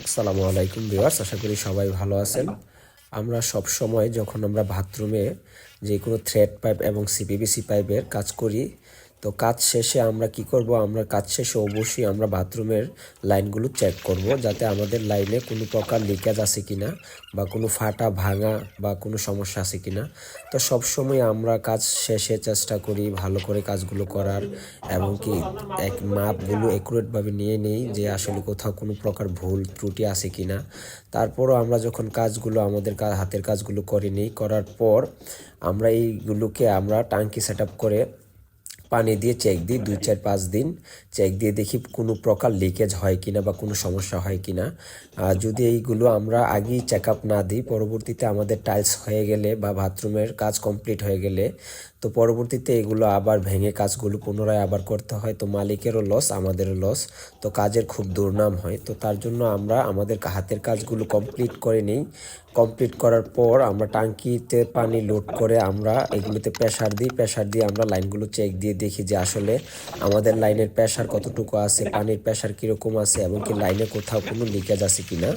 আসসালামু আলাইকুম ভিউয়ার্স, আশা করি সবাই ভালো আছেন। আমরা সব সময় যখন আমরা বাথরুমে যে কোনো থ্রেড পাইপ এবং সিপিভিসি পাইপের কাজ করি, তো কাজ শেষে আমরা কি করব, আমরা কাজ শেষে অবশ্যই আমরা বাথরুমের লাইনগুলো চেক করব, যাতে আমাদের লাইনে কোনো প্রকার লিকেজ আছে কিনা বা কোনো ফাটা ভাঙা বা কোনো সমস্যা আছে কিনা। তো সব সময় আমরা কাজ শেষে চেষ্টা করি ভালো করে কাজগুলো করার, এবং কি মাপগুলো অ্যাকুরেটভাবে নিয়ে নেই যে আসলে কোথাও কোনো প্রকার ভুল ত্রুটি আছে কিনা। তারপরও আমরা যখন কাজগুলো আমাদের হাতের কাজগুলো করে নিই, করার পর আমরা এইগুলোকে আমরা টাঙ্কি সেট আপ করে পানি দিয়ে চেক দিই 2-4-5 দিন চেক দিয়ে দেখি কোনো প্রকার লিকেজ হয় কিনা বা কোনো সমস্যা হয় কিনা। যদি এইগুলো আমরা আগেই চেক আপ না দিই, পরবর্তীতে আমাদের টাইলস হয়ে গেলে বা বাথরুমের কাজ কমপ্লিট হয়ে গেলে তো পরবর্তীতে এগুলো আবার ভেঙে কাজগুলো পুনরায় আবার করতে হয়, তো মালিকেরও লস, আমাদেরও লস, তো কাজের খুব দুর্নাম হয়। তো তার জন্য আমরা আমাদের হাতের কাজগুলো কমপ্লিট করে নিই। কমপ্লিট করার পর আমরা টাঙ্কিতে পানি লোড করে আমরা এগুলোতে প্রেসার দিই, প্রেসার দিয়ে আমরা লাইনগুলো চেক দিয়ে দেখি যে আসলে আমাদের লাইনের প্রেসার কতটুকু আছে, পানির প্রেসার কীরকম আছে, এবং কি লাইনে কোথাও কোনো লিকেজ আছে কিনা।